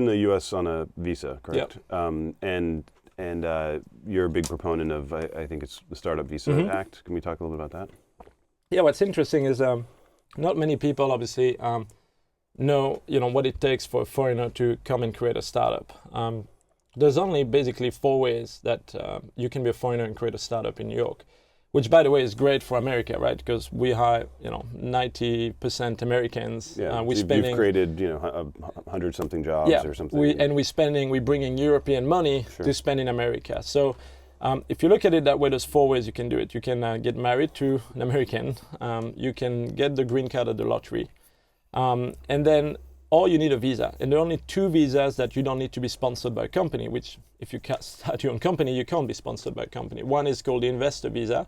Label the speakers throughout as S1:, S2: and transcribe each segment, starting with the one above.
S1: in the U.S. on a visa, correct?
S2: Yep.
S1: And you're a big proponent of, I think it's the Startup Visa Act. Can we talk a little bit about that?
S2: Yeah, what's interesting is not many people obviously know what it takes for a foreigner to come and create a startup. There's only basically 4 ways that you can be a foreigner and create a startup in New York, which by the way is great for America, right? Because we hire 90% Americans.
S1: Yeah, you've created 100-something jobs or something.
S2: We're bringing European money to spend in America. So if you look at it that way, there's 4 ways you can do it. You can get married to an American. You can get the green card at the lottery. Or you need a visa. And there are only 2 visas that you don't need to be sponsored by a company, which if you start your own company, you can't be sponsored by a company. One is called the investor visa.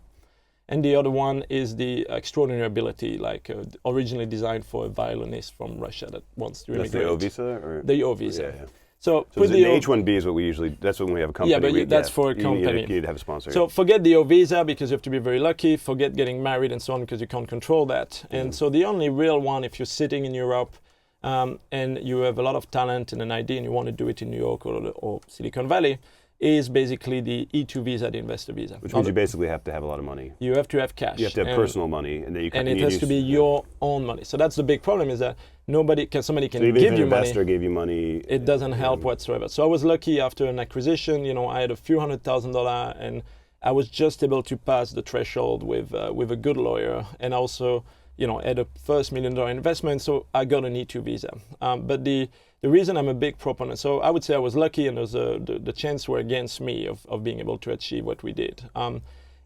S2: And the other one is the extraordinary ability, like originally designed for a violinist from Russia that wants to immigrate.
S1: That's the O visa? Or?
S2: The O visa.
S1: Yeah.
S2: So
S1: the H-1B is what we usually, that's when we have a company.
S2: Yeah, but that's for a company.
S1: You need to have a sponsor.
S2: So forget the O visa because you have to be very lucky. Forget getting married and so on because you can't control that. And so the only real one, if you're sitting in Europe and you have a lot of talent and an idea and you want to do it in New York or Silicon Valley, is basically the E2 visa, the investor visa.
S1: Which means you basically have to have a lot of money.
S2: You have to have cash.
S1: You have to have personal money. And
S2: it has to be your own money. So that's the big problem, is that somebody can
S1: so
S2: give
S1: even
S2: you
S1: if an
S2: money.
S1: investor gave you money,
S2: it doesn't help whatsoever. So I was lucky after an acquisition, I had a few $100,000 and I was just able to pass the threshold with a good lawyer, and also had a first $1 million investment, so I got an E2 visa. But the reason I'm a big proponent, so I would say I was lucky, and the chance were against me of being able to achieve what we did.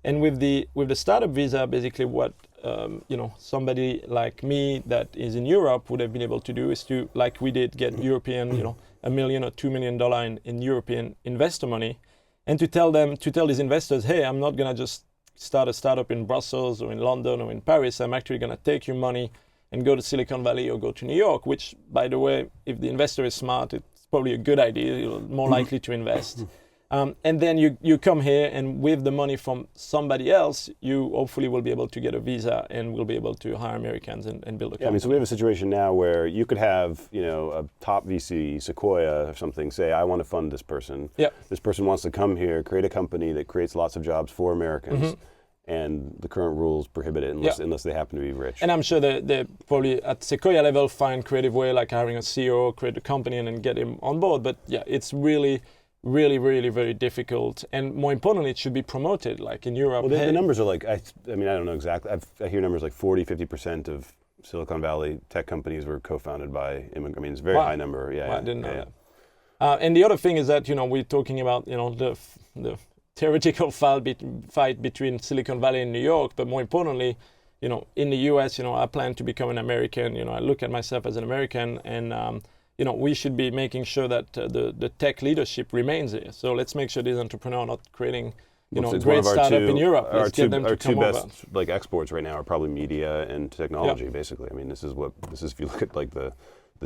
S2: And with the startup visa, basically what somebody like me that is in Europe would have been able to do is to, like we did, get European, $1 million or $2 million in European investor money, and to tell these investors, hey, I'm not gonna just start a startup in Brussels or in London or in Paris. I'm actually gonna take your money and go to Silicon Valley or go to New York, which, by the way, if the investor is smart, it's probably a good idea. You're more likely to invest. And then you come here, and with the money from somebody else, you hopefully will be able to get a visa and will be able to hire Americans and build a company.
S1: Yeah, so we have a situation now where you could have, a top VC, Sequoia or something, say, I want to fund this person.
S2: Yeah.
S1: This person wants to come here, create a company that creates lots of jobs for Americans. And the current rules prohibit it unless they happen to be rich.
S2: And I'm sure they probably at Sequoia level find creative way, like hiring a CEO, create a company, and then get him on board. But yeah, it's really, really, really very difficult. And more importantly, it should be promoted, like in Europe.
S1: Well, the numbers are like, I don't know exactly. I hear numbers like 40-50% of Silicon Valley tech companies were co-founded by immigrants. I mean, it's a very high number. Yeah,
S2: I didn't know that. And the other thing is that, we're talking about, the theoretical fight between Silicon Valley and New York, but more importantly, in the US, I plan to become an American. I look at myself as an American, and we should be making sure that the tech leadership remains here. So let's make sure these entrepreneurs are not creating, great startup in Europe. Let's get them to come over. Our two best
S1: exports right now are probably media and technology. Basically, I mean, this is if you look at like the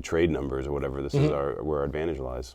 S1: trade numbers or whatever, this is where our advantage lies.